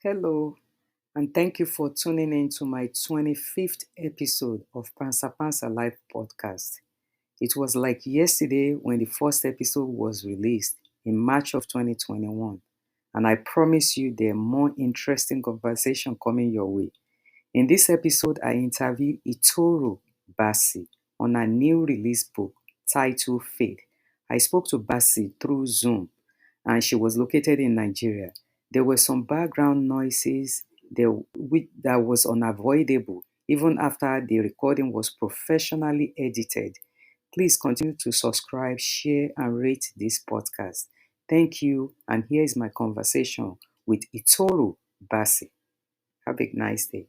Hello, and thank you for tuning in to my 25th episode of Pansa Pansa Live podcast. It was like yesterday when the first episode was released in March of 2021, and I promise you there are more interesting conversation coming your way. In this episode, I interview Itoro Bassey on a new release book titled Faith. I spoke to Bassi through Zoom, and she was located in Nigeria. There were some background noises that was unavoidable even after the recording was professionally edited. Please continue to subscribe, share, and rate this podcast. Thank you, and here is my conversation with Itoro Bassey. Have a nice day.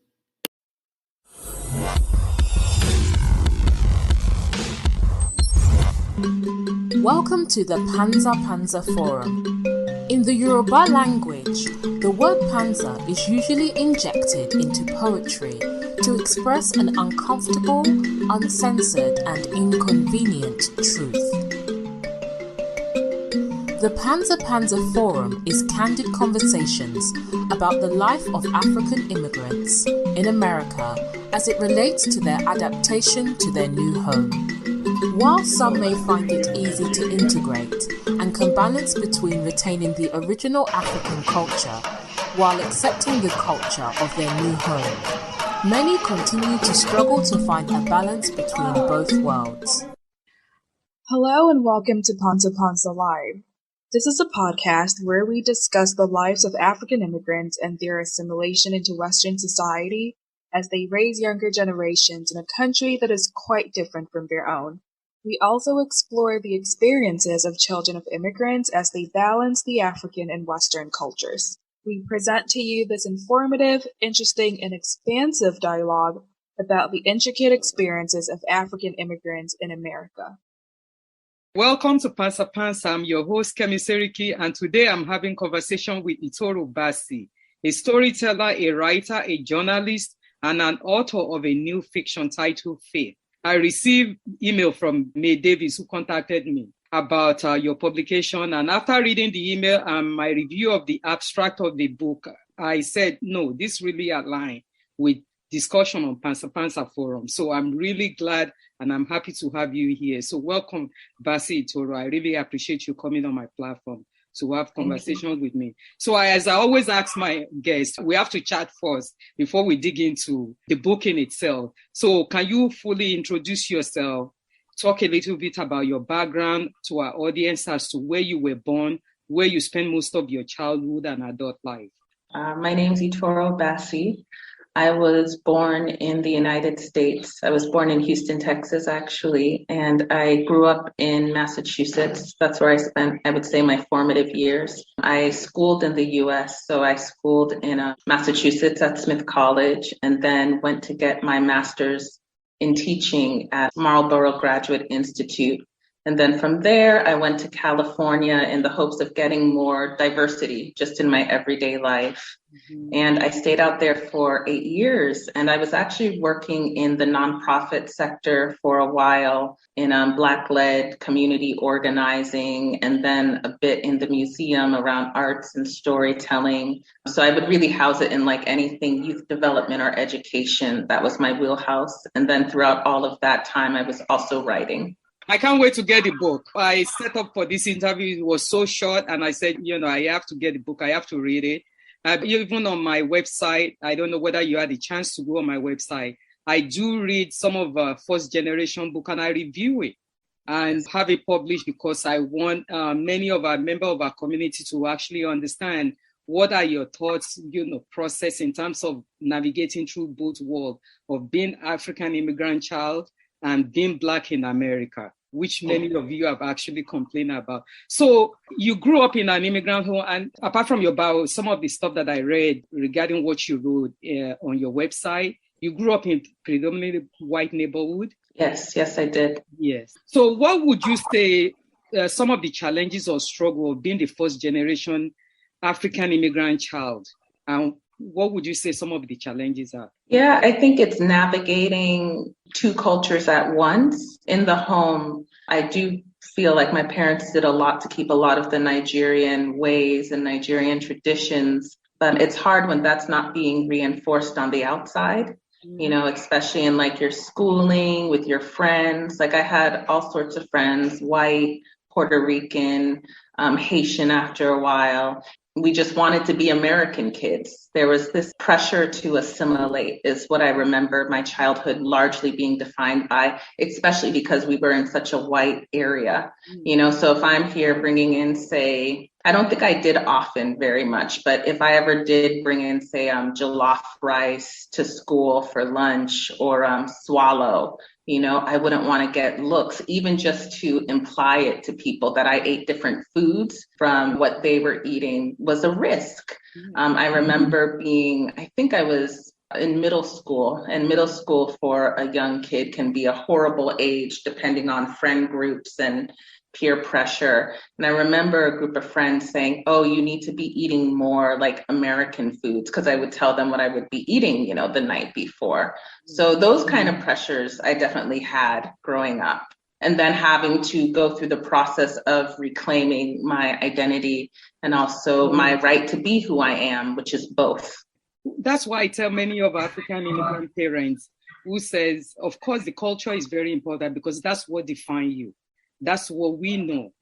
Welcome to the Panza Panza Forum. In the Yoruba language, the word panza is usually injected into poetry to express an uncomfortable, uncensored, and inconvenient truth. The Panza Panza Forum is candid conversations about the life of African immigrants in America as it relates to their adaptation to their new home. While some may find it easy to integrate and can balance between retaining the original African culture while accepting the culture of their new home, many continue to struggle to find a balance between both worlds. Hello and welcome to Panza Panza Live. This is a podcast where we discuss the lives of African immigrants and their assimilation into Western society as they raise younger generations in a country that is quite different from their own. We also explore the experiences of children of immigrants as they balance the African and Western cultures. We present to you this informative, interesting, and expansive dialogue about the intricate experiences of African immigrants in America. Welcome to Pansa Pansa. I'm your host, Kemi Seriki, and today I'm having conversation with Itoro Bassey, a storyteller, a writer, a journalist, and an author of a new fiction titled Faith. I received email from May Davis, who contacted me about your publication. And after reading the email and my review of the abstract of the book, I said, no, this really aligns with discussion on Pansa Pansa Forum. So I'm really glad and I'm happy to have you here. So welcome, Bassi Itoro. I really appreciate you coming on my platform to have conversations with me. So as I always ask my guests, we have to chat first before we dig into the book in itself. So can you fully introduce yourself, talk a little bit about your background to our audience as to where you were born, where you spent most of your childhood and adult life? My name is Itoro Bassey. I was born in the United States. I was born in Houston, Texas, actually, and I grew up in Massachusetts. That's where I spent, I would say, my formative years. I schooled in the U.S., so I schooled in Massachusetts at Smith College, and then went to get my master's in teaching at Marlborough Graduate Institute. And then from there, I went to California in the hopes of getting more diversity just in my everyday life. Mm-hmm. And I stayed out there for 8 years. And I was actually working in the nonprofit sector for a while in Black-led community organizing, and then a bit in the museum around arts and storytelling. So I would really house it in like anything youth development or education. That was my wheelhouse. And then throughout all of that time, I was also writing. I can't wait to get the book. I set up for this interview. It was so short. And I said, I have to get the book. I have to read it. Even on my website, I don't know whether you had a chance to go on my website. I do read some of first generation book and I review it and have it published because I want many of our members of our community to actually understand what are your thoughts, process in terms of navigating through both worlds of being African immigrant child and being Black in America, which many of you have actually complained about. So you grew up in an immigrant home, and apart from your bio, some of the stuff that I read regarding what you wrote on your website, you grew up in predominantly white neighborhood? Yes, I did. Yes. So what would you say some of the challenges or struggle of being the first generation African immigrant child? And what would you say some of the challenges are? Yeah, I think it's navigating two cultures at once. In the home, I do feel like my parents did a lot to keep a lot of the Nigerian ways and Nigerian traditions But it's hard when that's not being reinforced on the outside, especially in like your schooling with your friends. Like I had all sorts of friends, white, Puerto Rican, Haitian after a while. We just wanted to be American kids. There was this pressure to assimilate is what I remember my childhood largely being defined by, especially because we were in such a white area. So if I'm here bringing in, say, I don't think I did often very much, but if I ever did bring in, say, jollof rice to school for lunch or swallow, I wouldn't want to get looks, even just to imply it to people that I ate different foods from what they were eating was a risk. I remember I think I was in middle school, and middle school for a young kid can be a horrible age depending on friend groups and peer pressure. And I remember a group of friends saying, oh, you need to be eating more like American foods, because I would tell them what I would be eating, the night before. So those kind of pressures I definitely had growing up. And then having to go through the process of reclaiming my identity and also my right to be who I am, which is both. That's why I tell many of African immigrant parents who says, of course, the culture is very important because that's what defines you. That's what we know.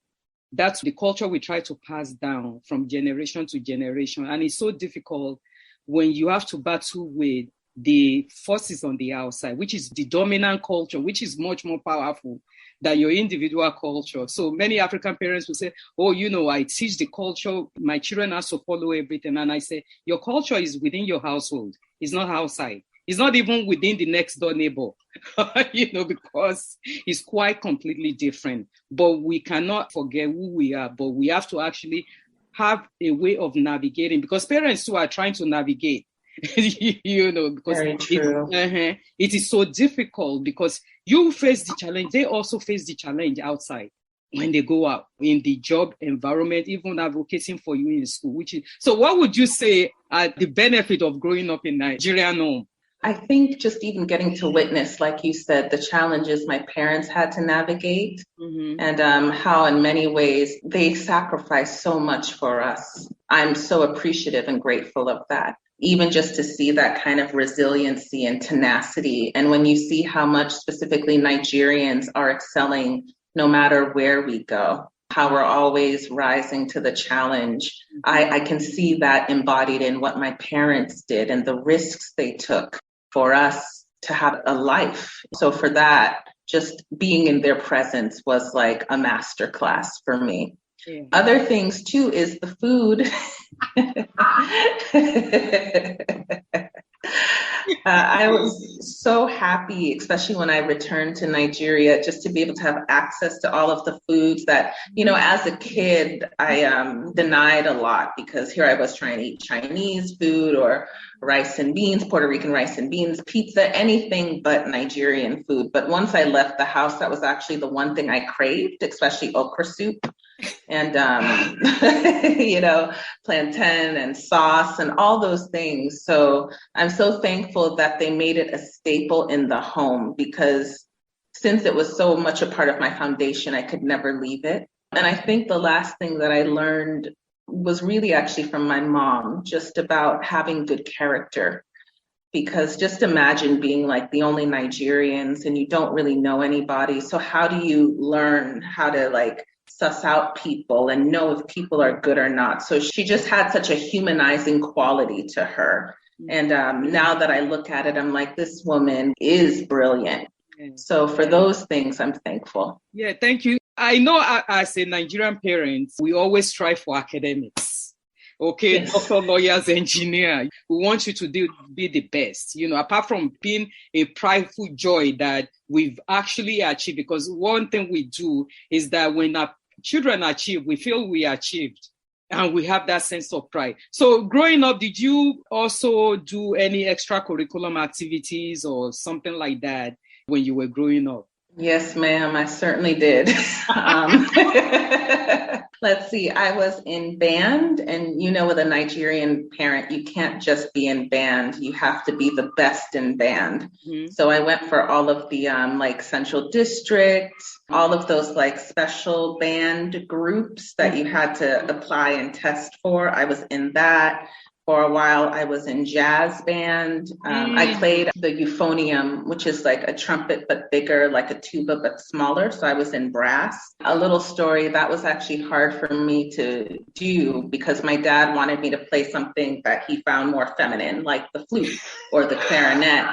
That's the culture we try to pass down from generation to generation. And it's so difficult when you have to battle with the forces on the outside, which is the dominant culture, which is much more powerful than your individual culture. So many African parents will say, oh, I teach the culture. My children have to follow everything. And I say, your culture is within your household. It's not outside. It's not even within the next door neighbor, because it's quite completely different. But we cannot forget who we are, but we have to actually have a way of navigating, because parents too are trying to navigate, because very true. It is so difficult because you face the challenge. They also face the challenge outside when they go out in the job environment, even advocating for you in school. So what would you say are the benefit of growing up in Nigerian home? I think just even getting to witness, like you said, the challenges my parents had to navigate and how in many ways they sacrificed so much for us. I'm so appreciative and grateful of that. Even just to see that kind of resiliency and tenacity. And when you see how much specifically Nigerians are excelling no matter where we go, how we're always rising to the challenge, I can see that embodied in what my parents did and the risks they took for us to have a life. So for that, just being in their presence was like a masterclass for me. Yeah. Other things too is the food. I was so happy, especially when I returned to Nigeria, just to be able to have access to all of the foods that, as a kid, I denied a lot, because here I was trying to eat Chinese food or rice and beans, Puerto Rican rice and beans, pizza, anything but Nigerian food. But once I left the house, that was actually the one thing I craved, especially okra soup. And, plantain and sauce and all those things. So I'm so thankful that they made it a staple in the home, because since it was so much a part of my foundation, I could never leave it. And I think the last thing that I learned was really actually from my mom, just about having good character. Because just imagine being like the only Nigerians and you don't really know anybody. So how do you learn how to suss out people and know if people are good or not? So she just had such a humanizing quality to her. And now that I look at it, I'm like, this woman is brilliant. So for those things, I'm thankful. Yeah, thank you. I know as a Nigerian parent, we always strive for academics. Okay, yes. Doctor, lawyers, engineer. We want you to be the best, apart from being a prideful joy that we've actually achieved. Because one thing we do is that when our children achieve, we feel we achieved. And we have that sense of pride. So growing up, did you also do any extracurriculum activities or something like that when you were growing up? Yes, ma'am, I certainly did. Let's see, I was in band, and with a Nigerian parent, you can't just be in band, you have to be the best in band. Mm-hmm. So I went for all of the Central District, all of those special band groups that you had to apply and test for. I was in that. For a while, I was in jazz band. I played the euphonium, which is like a trumpet, but bigger, like a tuba, but smaller. So I was in brass. A little story, that was actually hard for me to do because my dad wanted me to play something that he found more feminine, like the flute or the clarinet.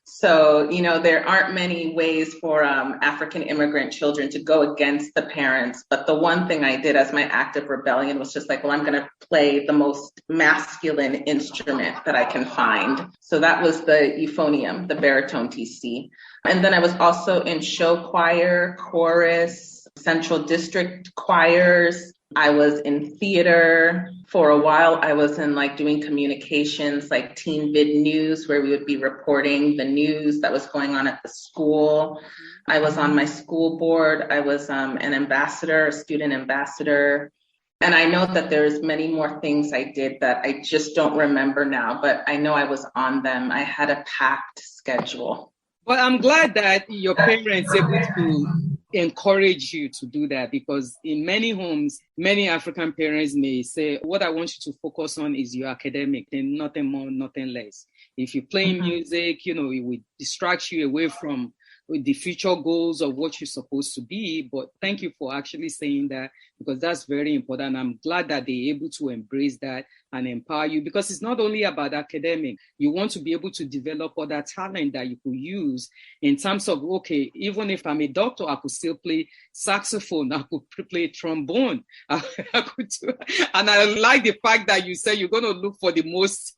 So, there aren't many ways for African immigrant children to go against the parents. But the one thing I did as my act of rebellion was just like, well, I'm going to play the most masculine instrument that I can find. So that was the euphonium, the baritone TC. And then I was also in show choir, chorus, central district choirs. I was in theater. For a while, I was in doing communications, like Teen Vid News, where we would be reporting the news that was going on at the school. I was on my school board. I was an ambassador, a student ambassador. And I know that there's many more things I did that I just don't remember now, but I know I was on them. I had a packed schedule. Well, I'm glad that your parents able to encourage you to do that, because in many homes, many African parents may say, what I want you to focus on is your academic, and nothing more, nothing less. If you play music, it will distract you away from the future goals of what you're supposed to be. But thank you for actually saying that, because that's very important. I'm glad that they're able to embrace that and empower you, because it's not only about academic. You want to be able to develop other talent that you could use in terms of, okay, even if I'm a doctor, I could still play saxophone, I could play trombone. I could do, and I like the fact that you said you're going to look for the most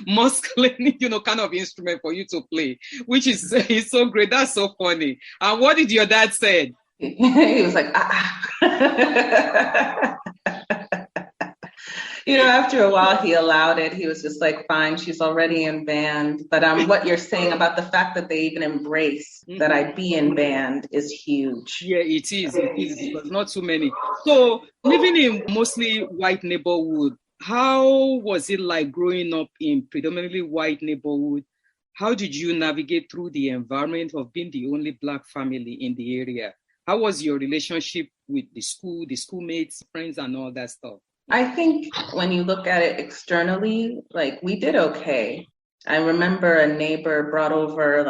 masculine, kind of instrument for you to play, which is so great. That's so funny. And what did your dad say? He was like, after a while, he allowed it. He was just like, fine, she's already in band. But what you're saying about the fact that they even embrace that I be in band is huge. Yeah, it is, because not too many. So living in mostly white neighborhood, how was it like growing up in predominantly white neighborhood? How did you navigate through the environment of being the only Black family in the area? How was your relationship with the school, the schoolmates, friends, and all that stuff? I think when you look at it externally, we did okay. I remember a neighbor brought over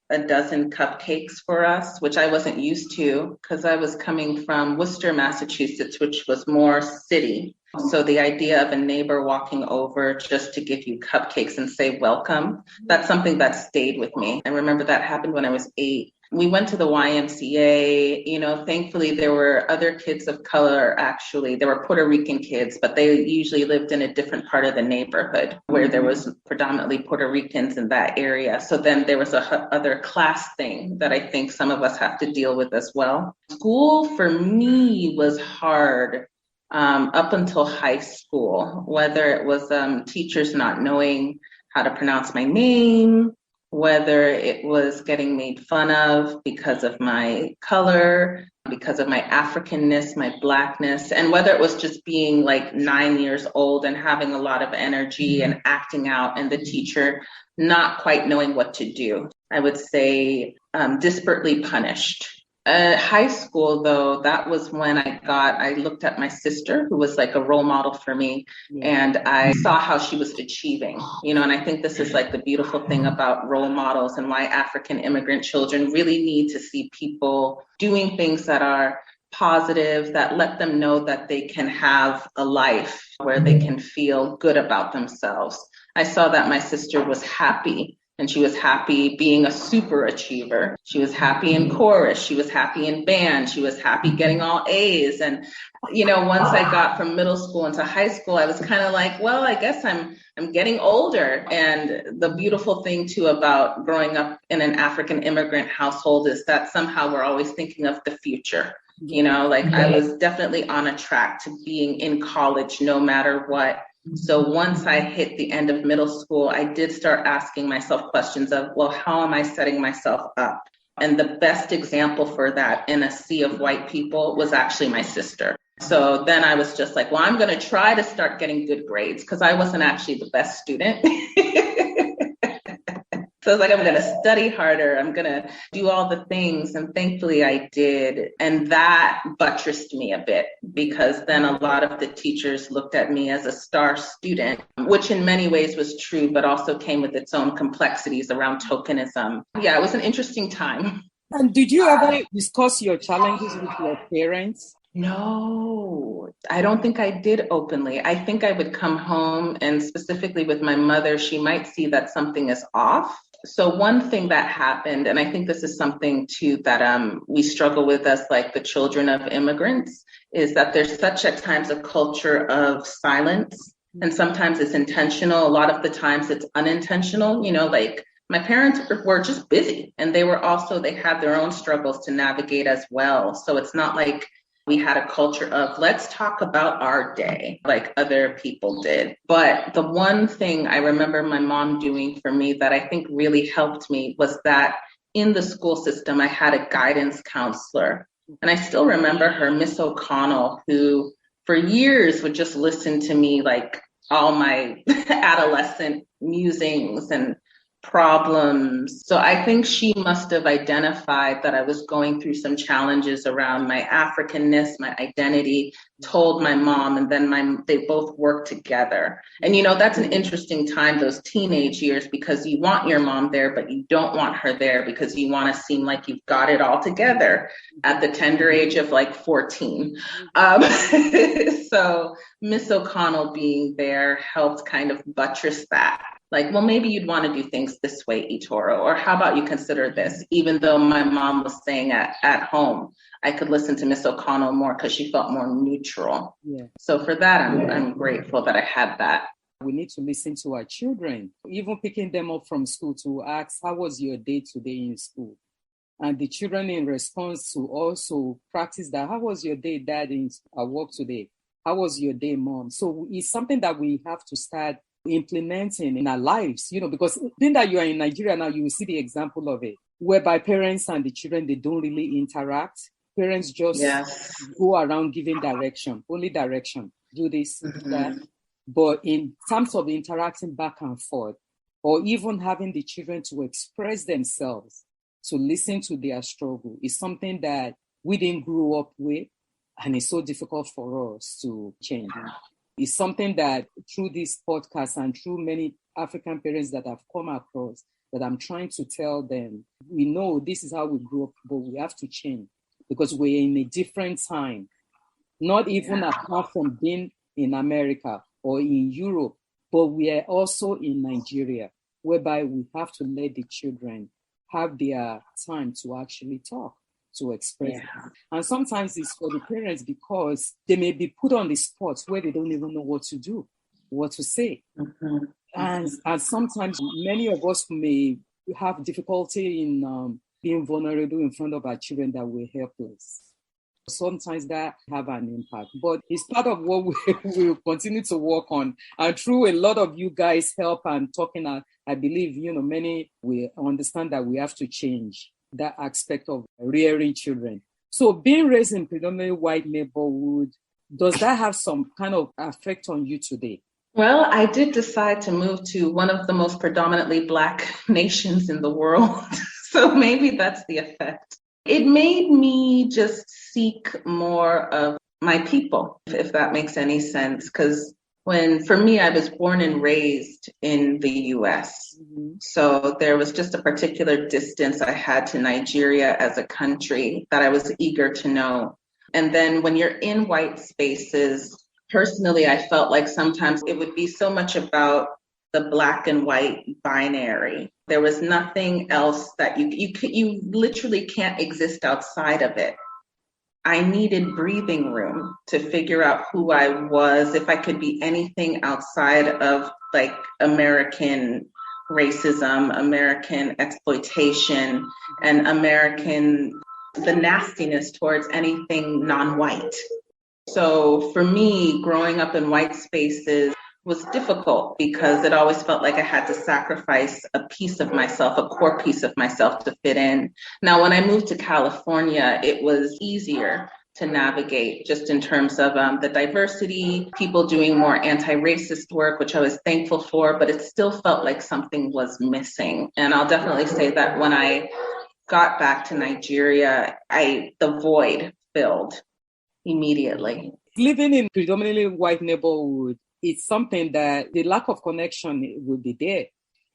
a dozen cupcakes for us, which I wasn't used to because I was coming from Worcester, Massachusetts, which was more city. So the idea of a neighbor walking over just to give you cupcakes and say welcome, that's something that stayed with me. I remember that happened when I was 8. We went to the YMCA, thankfully there were other kids of color, actually. There were Puerto Rican kids, but they usually lived in a different part of the neighborhood where there was predominantly Puerto Ricans in that area. So then there was other class thing that I think some of us have to deal with as well. School for me was hard. Up until high school, whether it was teachers not knowing how to pronounce my name, whether it was getting made fun of because of my color, because of my Africanness, my Blackness, and whether it was just being 9 years old and having a lot of energy and acting out, and the teacher not quite knowing what to do. I would say disparately punished. High school, though, that was when I looked at my sister, who was a role model for me, and I saw how she was achieving, and I think this is the beautiful thing about role models and why African immigrant children really need to see people doing things that are positive, that let them know that they can have a life where they can feel good about themselves. I saw that my sister was happy. And she was happy being a super achiever. She was happy in chorus. She was happy in band. She was happy getting all A's. And, once I got from middle school into high school, I was kind of well, I guess I'm getting older. And the beautiful thing, too, about growing up in an African immigrant household is that somehow we're always thinking of the future. I was definitely on a track to being in college no matter what. So once I hit the end of middle school, I did start asking myself questions of, well, how am I setting myself up? And the best example for that in a sea of white people was actually my sister. So then I was just well, I'm going to try to start getting good grades because I wasn't actually the best student. So So I was like, I'm going to study harder. I'm going to do all the things. And thankfully I did. And that buttressed me a bit, because then a lot of the teachers looked at me as a star student, which in many ways was true, but also came with its own complexities around tokenism. Yeah, it was an interesting time. And did you ever discuss your challenges with your parents? No, I don't think I did openly. I think I would come home, and specifically with my mother, she might see that something is off. So one thing that happened, and I think this is something too that we struggle with as like the children of immigrants, is that there's such at times a culture of silence, and sometimes it's intentional. A lot of the times it's unintentional, like my parents were just busy, and they had their own struggles to navigate as well. So it's not like we had a culture of let's talk about our day like other people did. But the one thing I remember my mom doing for me that I think really helped me was that in the school system, I had a guidance counselor. And I still remember her, Miss O'Connell, who for years would just listen to me like all my adolescent musings and problems. So I think she must have identified that I was going through some challenges around my Africanness, my identity, told my mom, and then they both worked together. And that's an interesting time, those teenage years, because you want your mom there, but you don't want her there because you want to seem like you've got it all together at the tender age of like 14. So Miss O'Connell being there helped kind of buttress that. Like, well, maybe you'd want to do things this way, Itoro, or how about you consider this? Even though my mom was staying at home, I could listen to Miss O'Connell more because she felt more neutral. Yeah. So for that, I'm grateful that I had that. We need to listen to our children, even picking them up from school to ask, how was your day today in school? And the children in response to also practice that, how was your day, Dad, at work today? How was your day, Mom? So it's something that we have to start implementing in our lives, because being that you are in Nigeria now, you will see the example of it, whereby parents and the children, they don't really interact. Parents just go around giving direction, only direction, do this, do that. But in terms of interacting back and forth, or even having the children to express themselves, to listen to their struggle, is something that we didn't grow up with, and it's so difficult for us to change. It's something that through this podcast and through many African parents that I've come across, that I'm trying to tell them, we know this is how we grew up, but we have to change because we're in a different time. Not even apart from being in America or in Europe, but we are also in Nigeria, whereby we have to let the children have their time to actually talk, to express it. And sometimes it's for the parents because they may be put on the spot where they don't even know what to do, what to say. And sometimes many of us may have difficulty in being vulnerable in front of our children that we're helpless. Sometimes that have an impact, but it's part of what we will continue to work on. And through a lot of you guys' help and talking, I believe, many will understand that we have to change that aspect of rearing children. So being raised in predominantly white neighborhood, does that have some kind of effect on you today? Well, I did decide to move to one of the most predominantly Black nations in the world. So maybe that's the effect. It made me just seek more of my people, if that makes any sense. Because for me, I was born and raised in the US. So there was just a particular distance I had to Nigeria as a country that I was eager to know. And then when you're in white spaces, personally, I felt like sometimes it would be so much about the Black and white binary. There was nothing else that you literally can't exist outside of it. I needed breathing room to figure out who I was, if I could be anything outside of like American racism, American exploitation, and the nastiness towards anything non-white. So for me, growing up in white spaces was difficult because it always felt like I had to sacrifice a piece of myself, a core piece of myself to fit in. Now, when I moved to California, it was easier to navigate, just in terms of the diversity, people doing more anti-racist work, which I was thankful for, but it still felt like something was missing. And I'll definitely say that when I got back to Nigeria, the void filled immediately. Living in predominantly white neighborhood, it's something that the lack of connection will be there.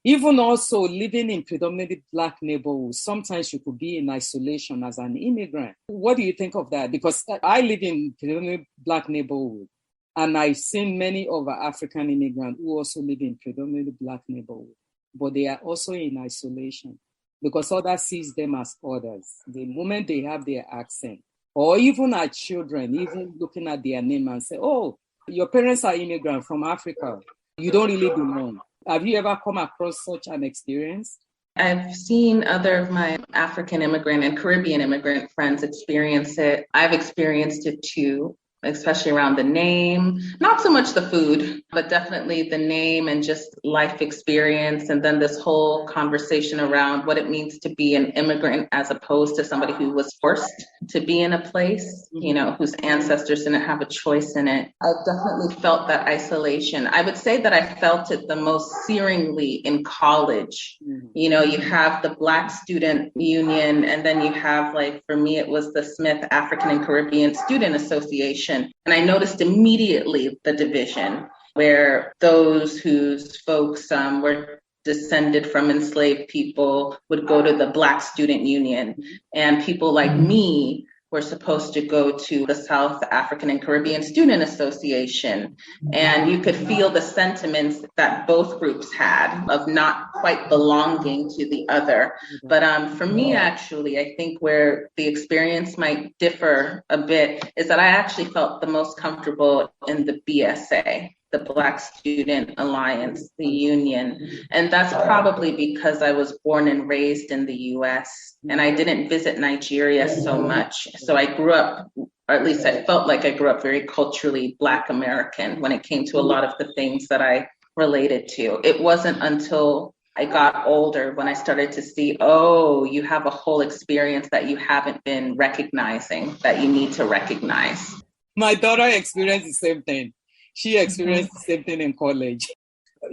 Even also living in predominantly Black neighborhoods, sometimes you could be in isolation as an immigrant. What do you think of that? Because I live in predominantly Black neighborhood, and I've seen many of our African immigrants who also live in predominantly Black neighborhood, but they are also in isolation because others sees them as others. The moment they have their accent, or even our children, even looking at their name and say, oh, your parents are immigrants from Africa. You don't really belong. Have you ever come across such an experience? I've seen other of my African immigrant and Caribbean immigrant friends experience it. I've experienced it too, especially around the name, not so much the food, but definitely the name and just life experience. And then this whole conversation around what it means to be an immigrant as opposed to somebody who was forced to be in a place, whose ancestors didn't have a choice in it. I've definitely felt that isolation. I would say that I felt it the most searingly in college. You have the Black Student Union, and then you have, like, for me, it was the Smith African and Caribbean Student Association. And I noticed immediately the division where those whose folks were descended from enslaved people would go to the Black Student Union, and people like me were supposed to go to the South African and Caribbean Student Association. And you could feel the sentiments that both groups had of not quite belonging to the other. But for me, actually, I think where the experience might differ a bit is that I actually felt the most comfortable in the BSA, the Black Student Alliance, the union. And that's probably because I was born and raised in the US and I didn't visit Nigeria so much. So I grew up, or at least I felt like I grew up very culturally Black American when it came to a lot of the things that I related to. It wasn't until I got older when I started to see, oh, you have a whole experience that you haven't been recognizing, that you need to recognize. My daughter experienced the same thing. She experienced the same thing in college.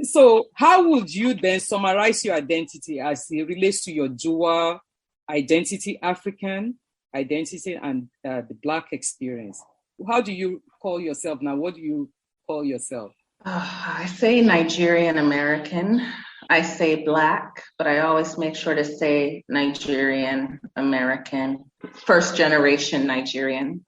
So how would you then summarize your identity as it relates to your dual identity, African identity and the Black experience? How do you call yourself now? What do you call yourself? I say Nigerian American. I say Black, but I always make sure to say Nigerian American, first generation Nigerian.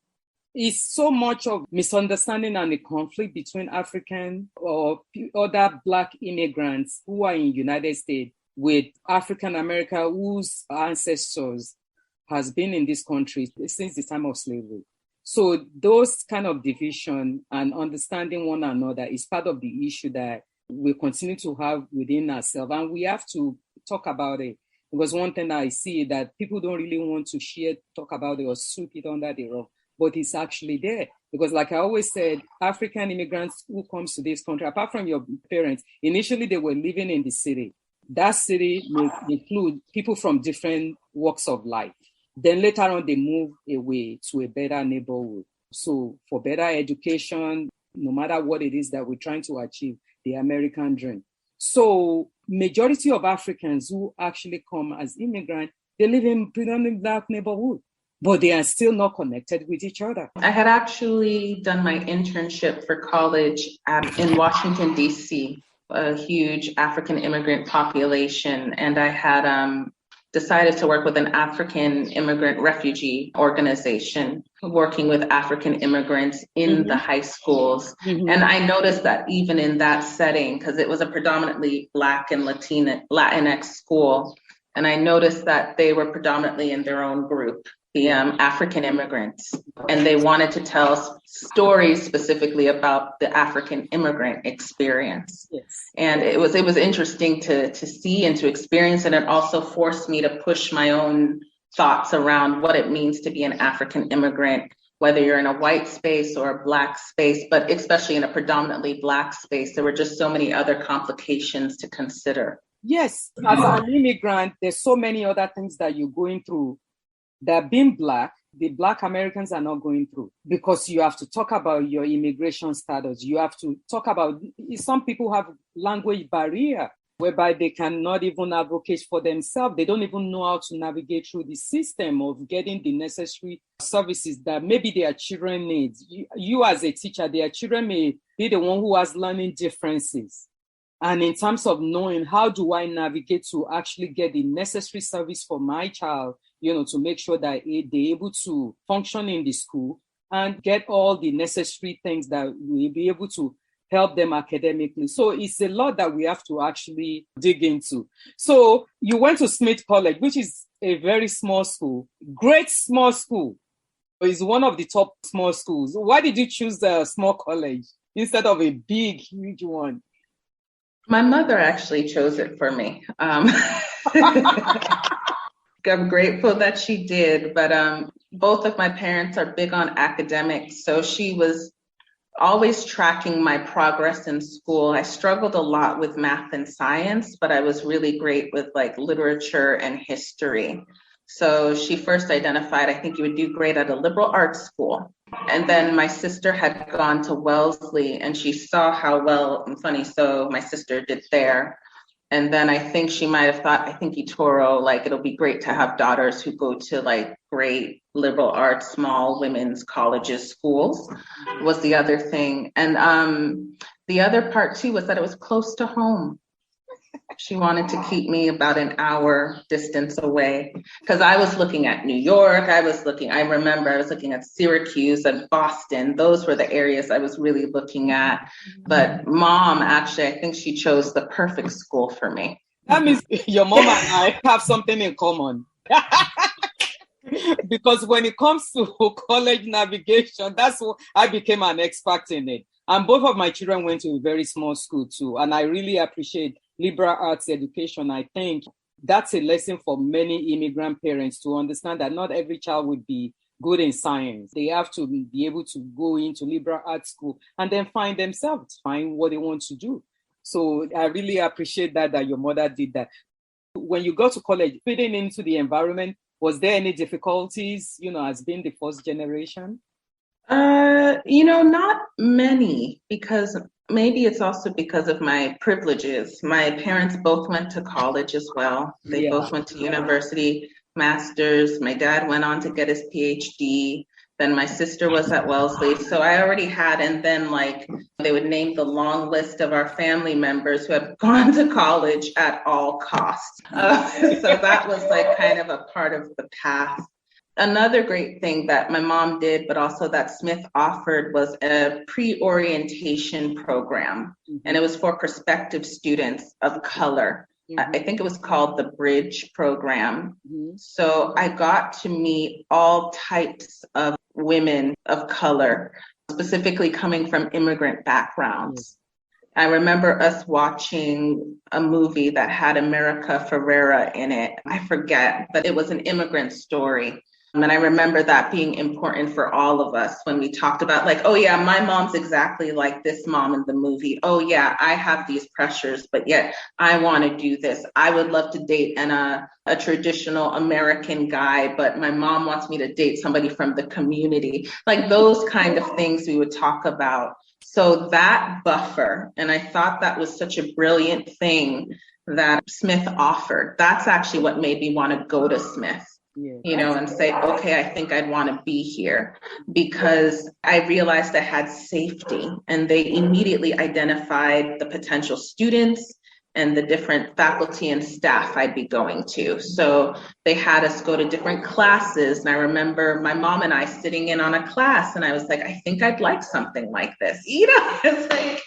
Is so much of misunderstanding and a conflict between African or other Black immigrants who are in the United States with African American whose ancestors has been in this country since the time of slavery. So those kind of division and understanding one another is part of the issue that we continue to have within ourselves. And we have to talk about it. Because one thing I see that people don't really want to talk about it or sweep it under the rug. But it's actually there. Because like I always said, African immigrants who comes to this country, apart from your parents, initially they were living in the city. That city may include people from different walks of life. Then later on, they move away to a better neighborhood. So for better education, no matter what it is that we're trying to achieve, the American dream. So majority of Africans who actually come as immigrants, they live in predominantly Black neighborhood. But they are still not connected with each other. I had actually done my internship for college in Washington, D.C., a huge African immigrant population. And I had decided to work with an African immigrant refugee organization, working with African immigrants in the high schools. And I noticed that even in that setting, because it was a predominantly Black and Latinx school, and I noticed that they were predominantly in their own group, the African immigrants, and they wanted to tell stories specifically about the African immigrant experience. Yes. And it was interesting to see and to experience, and it also forced me to push my own thoughts around what it means to be an African immigrant, whether you're in a white space or a Black space, but especially in a predominantly Black space. There were just so many other complications to consider. Yes, as an immigrant, there's so many other things that you're going through that being Black, the Black Americans are not going through, because you have to talk about your immigration status. You have to talk about, some people have language barrier whereby they cannot even advocate for themselves. They don't even know how to navigate through the system of getting the necessary services that maybe their children need. You as a teacher, their children may be the one who has learning differences. And in terms of knowing how do I navigate to actually get the necessary service for my child, to make sure that they're able to function in the school and get all the necessary things that will be able to help them academically. So it's a lot that we have to actually dig into. So you went to Smith College, which is a very small school, great small school. It's one of the top small schools. Why did you choose a small college instead of a big, huge one? My mother actually chose it for me. I'm grateful that she did, but both of my parents are big on academics, so she was always tracking my progress in school. I struggled a lot with math and science, but I was really great with like literature and history. So she first identified, I think you would do great at a liberal arts school. And then my sister had gone to Wellesley and she saw how well, so my sister did there. And then I think she might have thought, I think Itoro, like it'll be great to have daughters who go to like great liberal arts, small women's colleges, schools was the other thing. And the other part too was that it was close to home. She wanted to keep me about an hour distance away because I was looking at New York. I remember I was looking at Syracuse and Boston. Those were the areas I was really looking at. But mom, actually, I think she chose the perfect school for me. That means your mom and I have something in common. Because when it comes to college navigation, that's what I became an expert in it. And both of my children went to a very small school too. And I really appreciate liberal arts education. I think that's a lesson for many immigrant parents to understand that not every child would be good in science. They have to be able to go into liberal arts school and then find themselves, find what they want to do. So I really appreciate that your mother did that. When you got to college, fitting into the environment, was there any difficulties, as being the first generation? Not many, because maybe it's also because of my privileges. My parents both went to college as well. They both went to university, masters. My dad went on to get his PhD. Then my sister was at Wellesley. So I already had, and then like they would name the long list of our family members who have gone to college at all costs. So that was like kind of a part of the path. Another great thing that my mom did, but also that Smith offered, was a pre-orientation program. And it was for prospective students of color. I think it was called the Bridge program. So I got to meet all types of women of color, specifically coming from immigrant backgrounds. I remember us watching a movie that had America Ferrera in it. I forget, but it was an immigrant story. And I remember that being important for all of us when we talked about like, oh yeah, my mom's exactly like this mom in the movie. Oh yeah, I have these pressures, but yet I want to do this. I would love to date a traditional American guy, but my mom wants me to date somebody from the community. Like those kind of things we would talk about. So that buffer, and I thought that was such a brilliant thing that Smith offered. That's actually what made me want to go to Smith. And say, okay, I think I'd want to be here, because I realized I had safety, and they immediately identified the potential students and the different faculty and staff I'd be going to. So they had us go to different classes. And I remember my mom and I sitting in on a class, and I was like, I think I'd like something like this. It's like,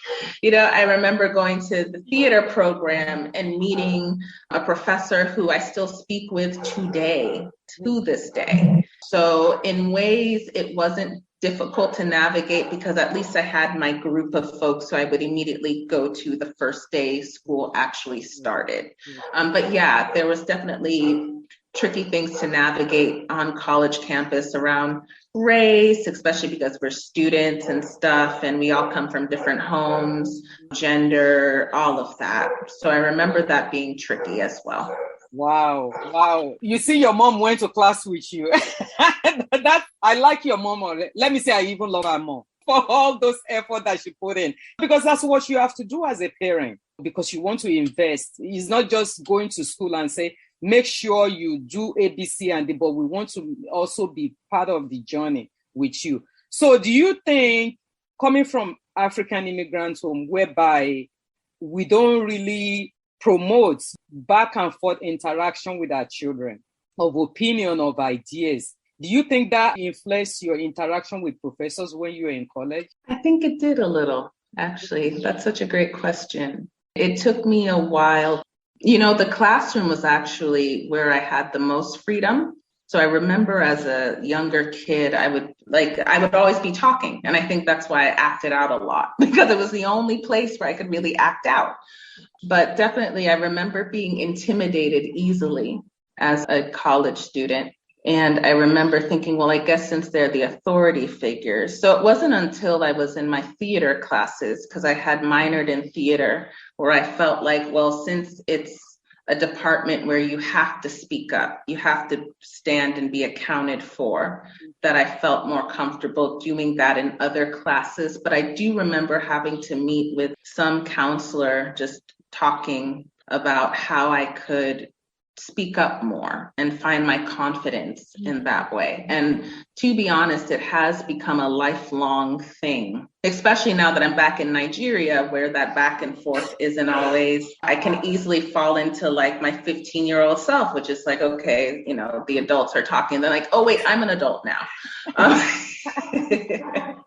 I remember going to the theater program and meeting a professor who I still speak with today, to this day. So in ways, it wasn't difficult to navigate, because at least I had my group of folks who I would immediately go to the first day school actually started. But yeah, there was definitely tricky things to navigate on college campus around race, especially because we're students and stuff, and we all come from different homes, gender, all of that. So I remember that being tricky as well. Wow. Wow. You see, your mom went to class with you. I like your mom already. Let me say, I even love her more for all those effort that she put in, because that's what you have to do as a parent, because you want to invest. It's not just going to school and say, make sure you do A, B, C, and D, but we want to also be part of the journey with you. So do you think, coming from African immigrant home, whereby we don't really promote back and forth interaction with our children of opinion, of ideas, do you think that influenced your interaction with professors when you were in college? I think it did a little, actually. That's such a great question. It took me a while. The classroom was actually where I had the most freedom. So I remember as a younger kid, I would always be talking. And I think that's why I acted out a lot, because it was the only place where I could really act out. But definitely, I remember being intimidated easily as a college student. And I remember thinking, well, I guess since they're the authority figures. So it wasn't until I was in my theater classes, because I had minored in theater, where I felt like, well, since it's a department where you have to speak up, you have to stand and be accounted for, that I felt more comfortable doing that in other classes. But I do remember having to meet with some counselor, just talking about how I could speak up more and find my confidence in that way. And to be honest, it has become a lifelong thing, especially now that I'm back in Nigeria, where that back and forth isn't always, I can easily fall into like my 15-year-old self, which is like, okay, the adults are talking. They're like, oh, wait, I'm an adult now.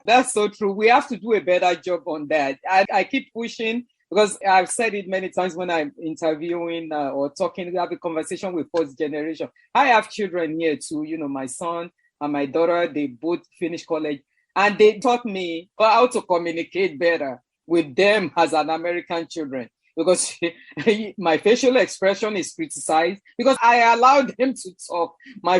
That's so true. We have to do a better job on that. I keep pushing, because I've said it many times when I'm interviewing or talking, have a conversation with first generation. I have children here too, my son and my daughter, they both finished college, and they taught me how to communicate better with them as an American children, because my facial expression is criticized because I allowed them to talk. My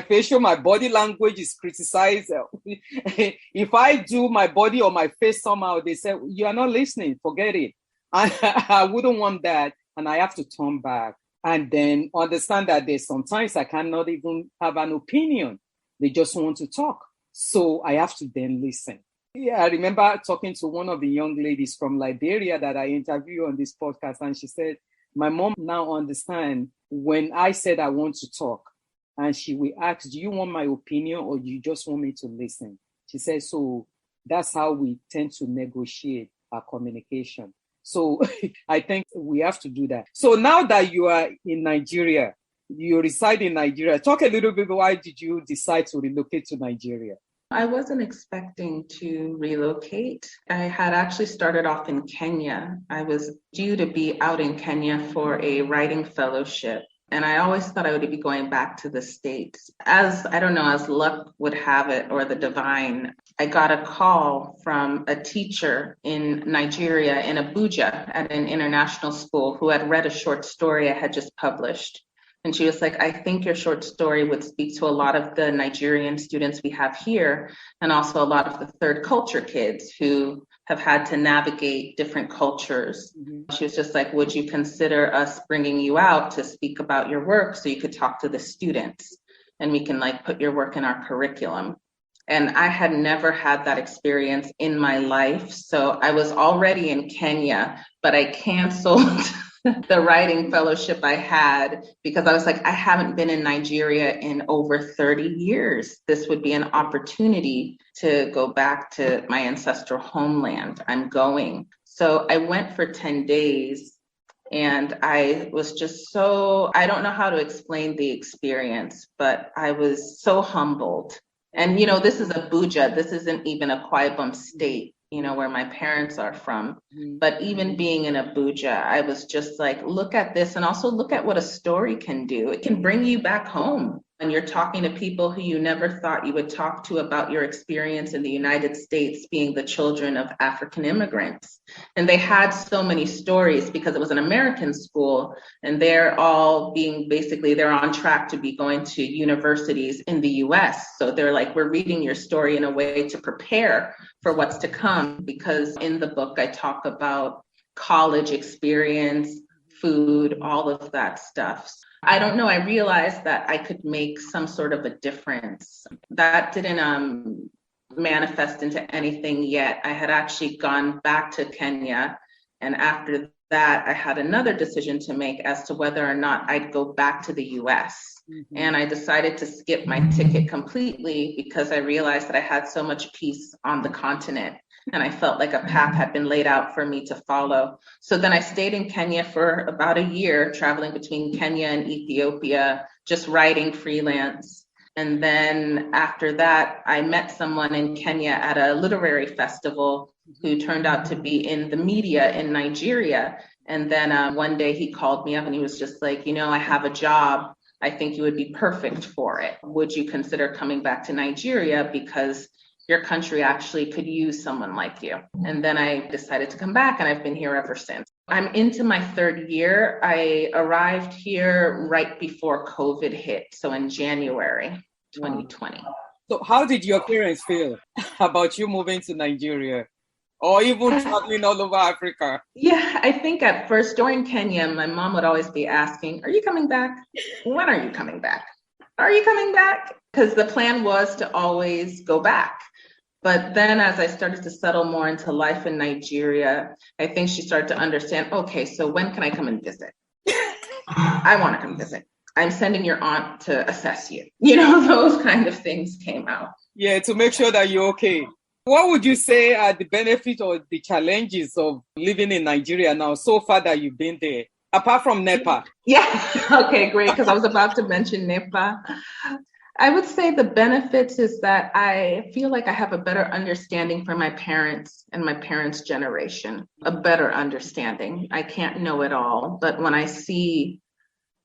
body language is criticized. If I do my body or my face somehow, they say, you are not listening, forget it. I wouldn't want that, and I have to turn back and then understand that there's sometimes I cannot even have an opinion. They just want to talk. So I have to then listen. Yeah, I remember talking to one of the young ladies from Liberia that I interviewed on this podcast, and she said, my mom now understands when I said I want to talk, and she will ask, do you want my opinion or you just want me to listen? She said, so that's how we tend to negotiate our communication. So I think we have to do that. So now that you are in Nigeria, you reside in Nigeria, talk a little bit, why did you decide to relocate to Nigeria? I wasn't expecting to relocate. I had actually started off in Kenya. I was due to be out in Kenya for a writing fellowship. And I always thought I would be going back to the States. As luck would have it, or the divine, I got a call from a teacher in Nigeria, in Abuja, at an international school, who had read a short story I had just published. And she was like, I think your short story would speak to a lot of the Nigerian students we have here, and also a lot of the third culture kids who have had to navigate different cultures. Mm-hmm. She was just like, would you consider us bringing you out to speak about your work so you could talk to the students and we can put your work in our curriculum? And I had never had that experience in my life. So I was already in Kenya, but I canceled the writing fellowship I had because I was like, I haven't been in Nigeria in over 30 years. This would be an opportunity to go back to my ancestral homeland. I'm going. So I went for 10 days and I was just I don't know how to explain the experience, but I was so humbled. And, this is Abuja. This isn't even a Akwa Ibom state, where my parents are from. But even being in Abuja, I was just like, look at this, and also look at what a story can do. It can bring you back home. And you're talking to people who you never thought you would talk to about your experience in the United States, being the children of African immigrants. And they had so many stories because it was an American school, and they're all they're on track to be going to universities in the US. So they're like, we're reading your story in a way to prepare for what's to come, because in the book I talk about college experience, food, all of that stuff. I don't know. I realized that I could make some sort of a difference. That didn't manifest into anything yet. I had actually gone back to Kenya, and after that, I had another decision to make as to whether or not I'd go back to the US. Mm-hmm. And I decided to skip my ticket completely because I realized that I had so much peace on the continent. And I felt like a path had been laid out for me to follow. So then I stayed in Kenya for about a year, traveling between Kenya and Ethiopia, just writing freelance. And then after that, I met someone in Kenya at a literary festival who turned out to be in the media in Nigeria. And then one day he called me up and he was just like, I have a job. I think you would be perfect for it. Would you consider coming back to Nigeria? Because your country actually could use someone like you. And then I decided to come back, and I've been here ever since. I'm into my third year. I arrived here right before COVID hit, so in January 2020. So how did your parents feel about you moving to Nigeria or even traveling all over Africa? Yeah, I think at first during Kenya, my mom would always be asking, are you coming back? When are you coming back? Are you coming back? Because the plan was to always go back. But then as I started to settle more into life in Nigeria, I think she started to understand, okay, so when can I come and visit? I want to come visit. I'm sending your aunt to assess you. Those kind of things came out. Yeah, to make sure that you're okay. What would you say are the benefits or the challenges of living in Nigeria now, so far that you've been there, apart from NEPA? Yeah, okay, great, because I was about to mention NEPA. I would say the benefits is that I feel like I have a better understanding for my parents and my parents' generation, a better understanding. I can't know it all, but when I see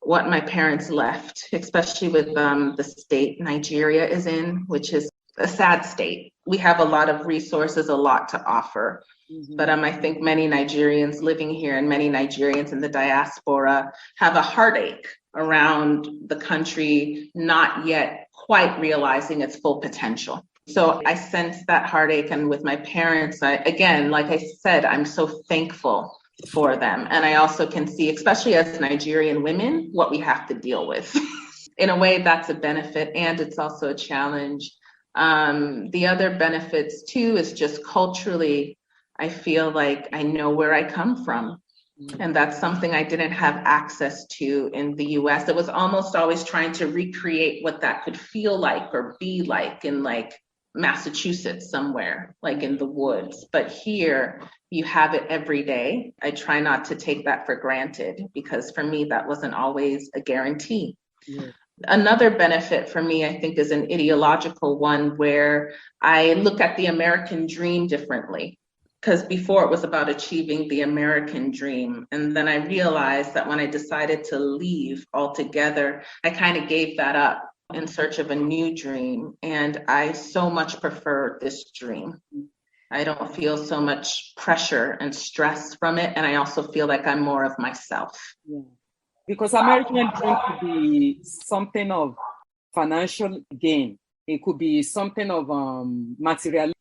what my parents left, especially with the state Nigeria is in, which is a sad state. We have a lot of resources, a lot to offer. Mm-hmm. But I think many Nigerians living here and many Nigerians in the diaspora have a heartache around the country not yet quite realizing its full potential. So I sense that heartache, and with my parents, again, like I said, I'm so thankful for them. And I also can see, especially as Nigerian women, what we have to deal with. In a way, that's a benefit, and it's also a challenge. The other benefits too is just culturally, I feel like I know where I come from. And that's something I didn't have access to in the US. It was almost always trying to recreate what that could feel like or be like in like Massachusetts somewhere, like in the woods. But here you have it every day. I try not to take that for granted because for me, that wasn't always a guarantee. Yeah. Another benefit for me, I think, is an ideological one where I look at the American dream differently. Because before it was about achieving the American dream. And then I realized that when I decided to leave altogether, I kind of gave that up in search of a new dream. And I so much prefer this dream. I don't feel so much pressure and stress from it. And I also feel like I'm more of myself. Yeah. Because American dream could be something of financial gain. It could be something of material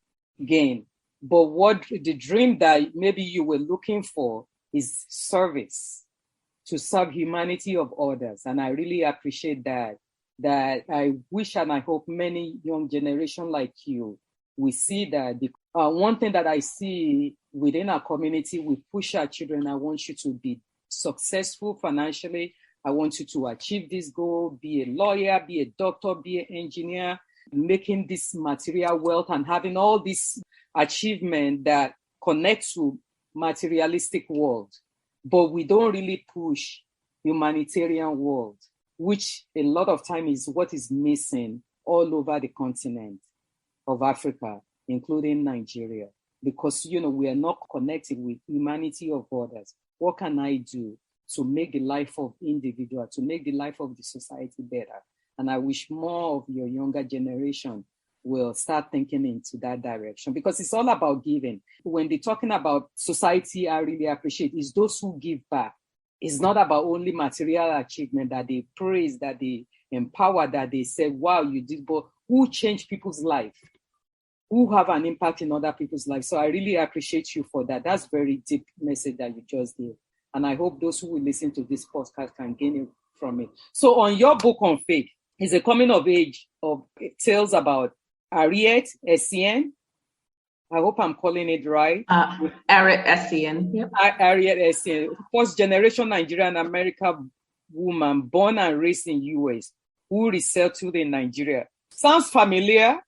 gain. But what the dream that maybe you were looking for is service, to serve humanity of others. And I really appreciate that I wish and I hope many young generation like you will see that. One thing that I see within our community, we push our children. I want you to be successful financially. I want you to achieve this goal, be a lawyer, be a doctor, be an engineer, making this material wealth and having all this achievement that connects to materialistic world. But we don't really push humanitarian world, which a lot of time is what is missing all over the continent of Africa, including Nigeria, because, we are not connected with humanity of others. What can I do to make the life of individual, to make the life of the society better? And I wish more of your younger generation will start thinking into that direction, because it's all about giving. When they're talking about society, I really appreciate is those who give back. It's not about only material achievement that they praise, that they empower, that they say, wow, you did, but who change people's life, who have an impact in other people's lives. So I really appreciate you for that. That's very deep message that you just gave. And I hope those who will listen to this podcast can gain it from it. So on your book on faith is a coming of age of tales about Harriet Essien. I hope I'm calling it right. Harriet Essien. Yep. Harriet Essien, first generation Nigerian American woman born and raised in US who resettled in Nigeria. Sounds familiar.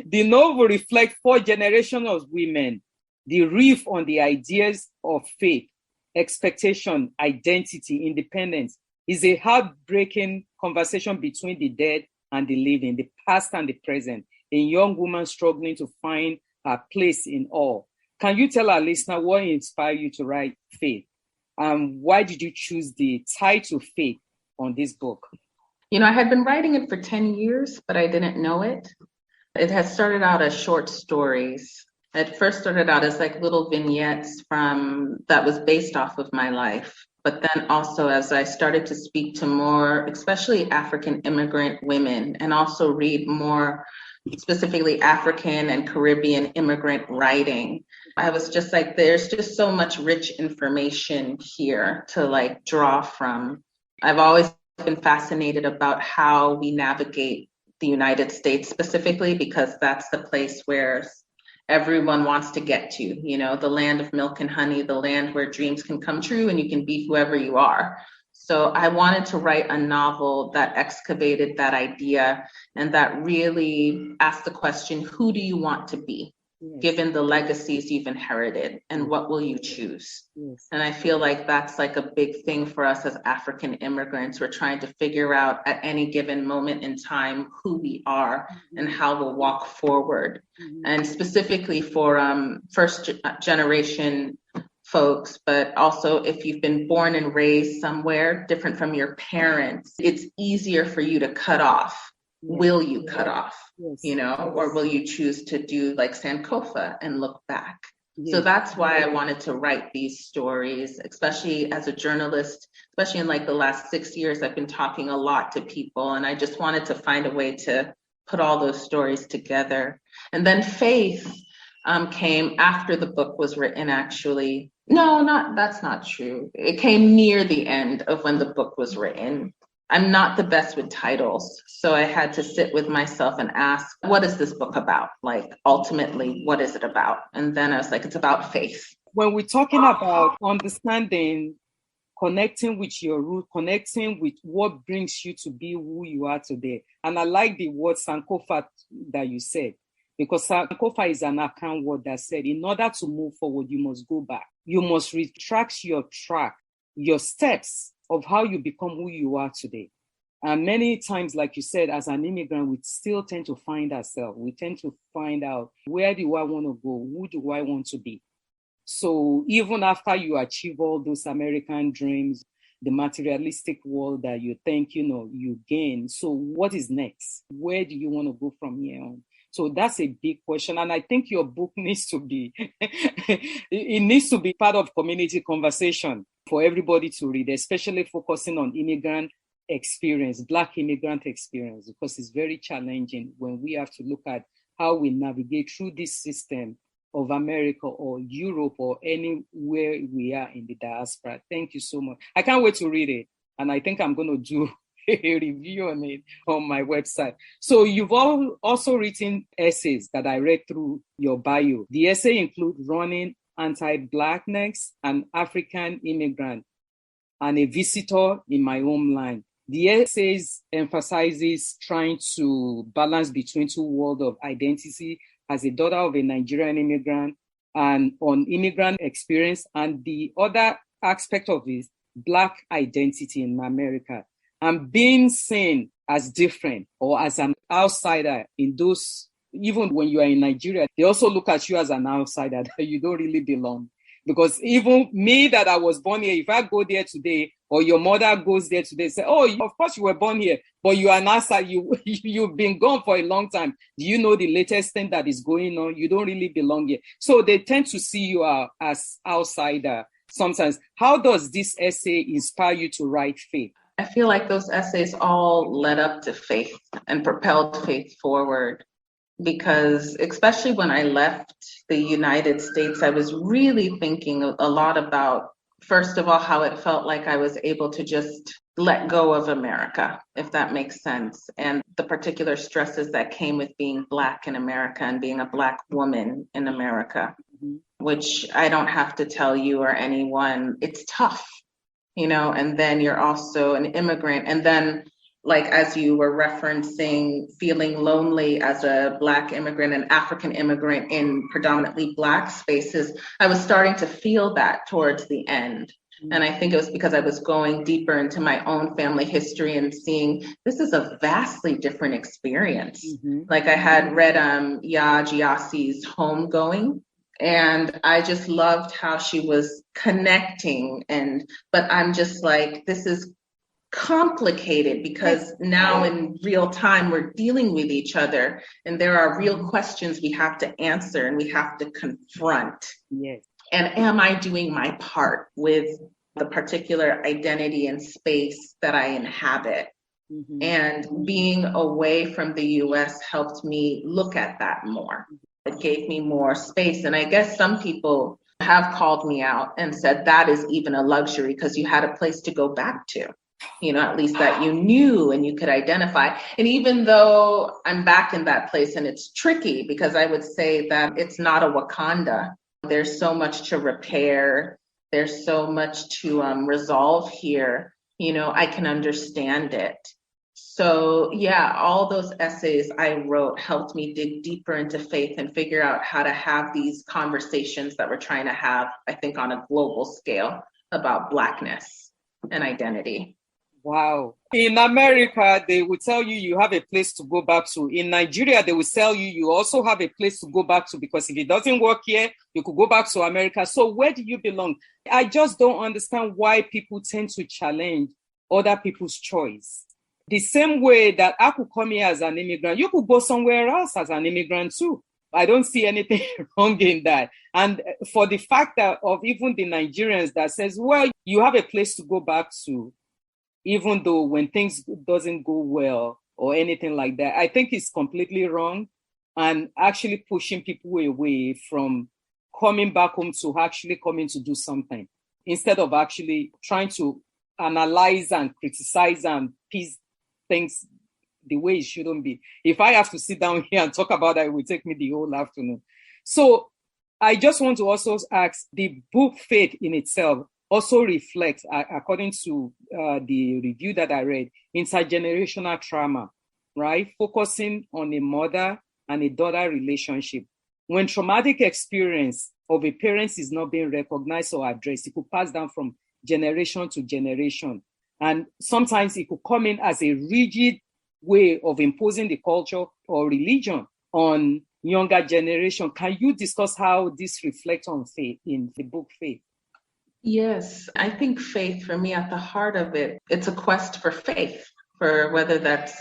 The novel reflects 4 generations of women, the riff on the ideas of faith, expectation, identity, independence. Is a heartbreaking conversation between the dead and the living, the past and the present, a young woman struggling to find her place in all. Can you tell our listener what inspired you to write Faith? And why did you choose the title Faith on this book? I had been writing it for 10 years, but I didn't know it. It had started out as short stories. It first started out as like little vignettes that was based off of my life. But then also as I started to speak to more, especially African immigrant women, and also read more specifically African and Caribbean immigrant writing, I was just like, there's just so much rich information here to like draw from. I've always been fascinated about how we navigate the United States specifically, because that's the place where everyone wants to get to, the land of milk and honey, the land where dreams can come true and you can be whoever you are. So I wanted to write a novel that excavated that idea and that really asked the question, who do you want to be? Yes. Given the legacies you've inherited, and what will you choose? Yes. And I feel like that's like a big thing for us as African immigrants. We're trying to figure out at any given moment in time who we are and how we'll walk forward. And specifically for first generation folks, but also if you've been born and raised somewhere different from your parents, it's easier for you to cut off. Will you cut off, or will you choose to do like Sankofa and look back? So that's why I wanted to write these stories, especially as a journalist, especially in like the last 6 years, I've been talking a lot to people, and I just wanted to find a way to put all those stories together. And then Faith came after the book was written, actually. That's not true. It came near the end of when the book was written. I'm not the best with titles, so I had to sit with myself and ask, what is this book about? Like, ultimately, what is it about? And then I was like, it's about faith. When we're talking about understanding, connecting with your root, connecting with what brings you to be who you are today. And I like the word Sankofa that you said, because Sankofa is an Akan word that said, in order to move forward, you must go back. You must retrace your track, your steps of how you become who you are today. And many times, like you said, as an immigrant, we still tend to find ourselves. We tend to find out, where do I want to go? Who do I want to be? So even after you achieve all those American dreams, the materialistic world that you think, you gain. So what is next? Where do you want to go from here on? So that's a big question. And I think your book needs to be, it needs to be part of community conversation for everybody to read, especially focusing on immigrant experience, Black immigrant experience, because it's very challenging when we have to look at how we navigate through this system of America or Europe or anywhere we are in the diaspora. Thank you so much. I can't wait to read it. And I think I'm going to do a review on it on my website. So you've also written essays that I read through your bio. The essay include Running Anti-Blackness, An African Immigrant, and A Visitor in My Homeland. The essays emphasizes trying to balance between two worlds of identity as a daughter of a Nigerian immigrant and on immigrant experience, and the other aspect of it, Black identity in America, and being seen as different or as an outsider in those, even when you are in Nigeria, they also look at you as an outsider, that you don't really belong. Because even me that I was born here, if I go there today, or your mother goes there today, say, oh, of course you were born here, but you are an outsider, you've been gone for a long time. Do you know the latest thing that is going on? You don't really belong here. So they tend to see you as outsider sometimes. How does this essay inspire you to write Faith? I feel like those essays all led up to Faith and propelled Faith forward. because especially when I left the United States, I was really thinking a lot about, first of all, how it felt like I was able to just let go of America, if that makes sense, and the particular stresses that came with being Black in America and being a Black woman in America, which I don't have to tell you or anyone, it's tough, and then you're also an immigrant. And then, like, as you were referencing, feeling lonely as a Black immigrant, an African immigrant in predominantly Black spaces, I was starting to feel that towards the end. And I think it was because I was going deeper into my own family history and seeing this is a vastly different experience. Like, I had read Ya Gyasi's Homegoing, and I just loved how she was connecting. But I'm just like, this is complicated because now in real time we're dealing with each other, and there are real questions we have to answer and we have to confront. Yes. And am I doing my part with the particular identity and space that I inhabit? And being away from the US helped me look at that more. It gave me more space. And I guess some people have called me out and said that is even a luxury because you had a place to go back to, at least that you knew and you could identify. And even though I'm back in that place, and it's tricky because I would say that it's not a Wakanda. There's so much to repair. There's so much to resolve here. I can understand it. So yeah, all those essays I wrote helped me dig deeper into faith and figure out how to have these conversations that we're trying to have, I think, on a global scale about Blackness and identity. Wow. In America, they will tell you have a place to go back to. In Nigeria, they will tell you also have a place to go back to, because if it doesn't work here, you could go back to America. So where do you belong? I just don't understand why people tend to challenge other people's choice. The same way that I could come here as an immigrant, you could go somewhere else as an immigrant too. I don't see anything wrong in that. And for the fact that of even the Nigerians that says, well, you have a place to go back to, even though when things doesn't go well or anything like that, I think it's completely wrong and actually pushing people away from coming back home to actually coming to do something, instead of actually trying to analyze and criticize and piece things the way it shouldn't be. If I have to sit down here and talk about that, it will take me the whole afternoon. So I just want to also ask, the book Faith in itself also reflects, according to the review that I read, intergenerational trauma, right? Focusing on a mother and a daughter relationship. When traumatic experience of a parent is not being recognized or addressed, it could pass down from generation to generation. And sometimes it could come in as a rigid way of imposing the culture or religion on younger generation. Can you discuss how this reflects on faith in the book Faith? Yes, I think faith, for me, at the heart of it, it's a quest for faith, for whether that's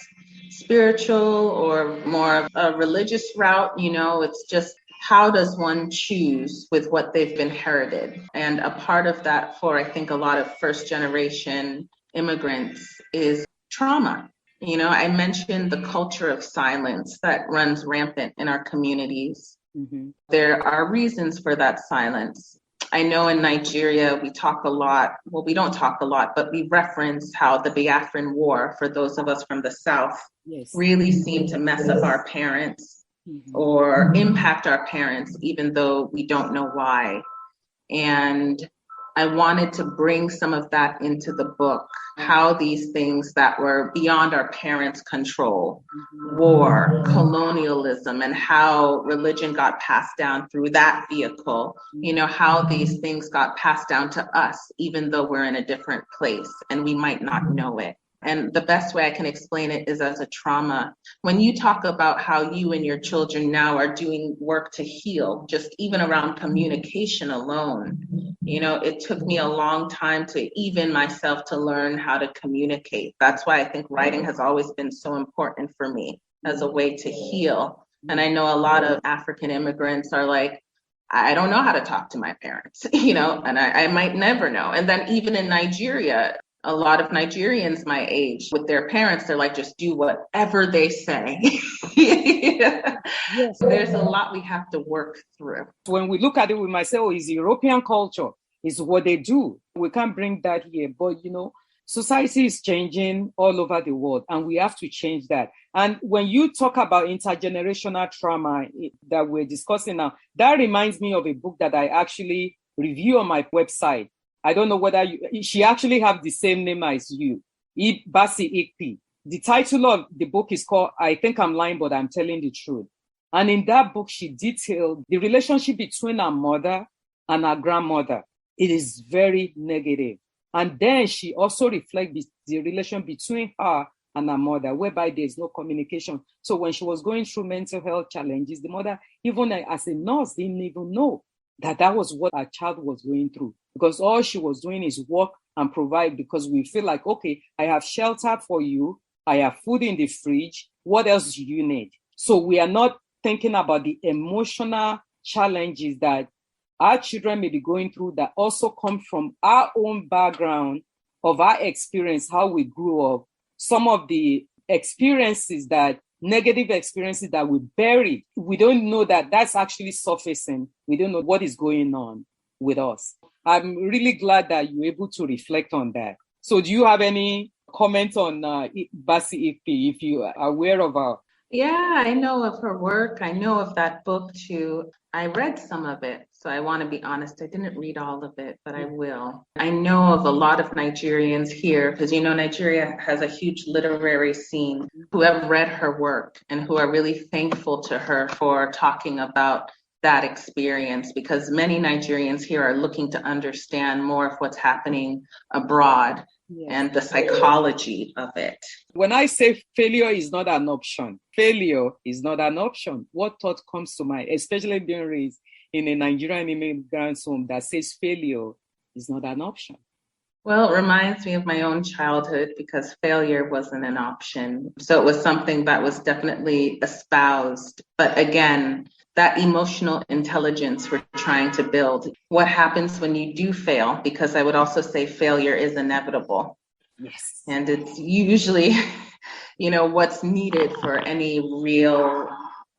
spiritual or more of a religious route. It's just, how does one choose with what they've been inherited? And a part of that for, I think, a lot of first generation immigrants is trauma. I mentioned the culture of silence that runs rampant in our communities. There are reasons for that silence. I know in Nigeria, we talk a lot, well, we don't talk a lot, but we reference how the Biafran War, for those of us from the South, really seemed to mess up our parents or impact our parents, even though we don't know why. And I wanted to bring some of that into the book, how these things that were beyond our parents' control, war, colonialism, and how religion got passed down through that vehicle, how these things got passed down to us, even though we're in a different place and we might not know it. And the best way I can explain it is as a trauma. When you talk about how you and your children now are doing work to heal, just even around communication alone, it took me a long time to even myself to learn how to communicate. That's why I think writing has always been so important for me as a way to heal. And I know a lot of African immigrants are like, I don't know how to talk to my parents, and I might never know. And then even in Nigeria, a lot of Nigerians my age with their parents, they're like, just do whatever they say. Yes. There's a lot we have to work through. When we look at it, we might say, oh, it's European culture. It's what they do. We can't bring that here. But, society is changing all over the world, and we have to change that. And when you talk about intergenerational trauma that we're discussing now, that reminds me of a book that I actually review on my website. I don't know whether she actually have the same name as you, Bassi. The title of the book is called, I think I'm lying, but I'm telling the truth. And in that book, she detailed the relationship between her mother and her grandmother. It is very negative. And then she also reflects the relation between her and her mother, whereby there's no communication. So when she was going through mental health challenges, the mother, even as a nurse, didn't even know that was what her child was going through, because all she was doing is work and provide, because we feel like, okay, I have shelter for you, I have food in the fridge, what else do you need? So we are not thinking about the emotional challenges that our children may be going through that also come from our own background of our experience, how we grew up, some of the experiences negative experiences that we buried. We don't know that that's actually surfacing. We don't know what is going on with us. I'm really glad that you're able to reflect on that. So do you have any comment on Bassi, if you are aware of her? Yeah, I know of her work. I know of that book too. I read some of it, so I want to be honest. I didn't read all of it, but I will. I know of a lot of Nigerians here, because Nigeria has a huge literary scene, who have read her work and who are really thankful to her for talking about that experience, because many Nigerians here are looking to understand more of what's happening abroad. Yes. And the psychology of it. When I say failure is not an option, what thought comes to mind, especially being raised in a Nigerian immigrant home that says failure is not an option? Well, it reminds me of my own childhood, because failure wasn't an option. So it was something that was definitely espoused. But again, that emotional intelligence we're trying to build. What happens when you do fail? Because I would also say failure is inevitable. Yes. And it's usually, what's needed for any real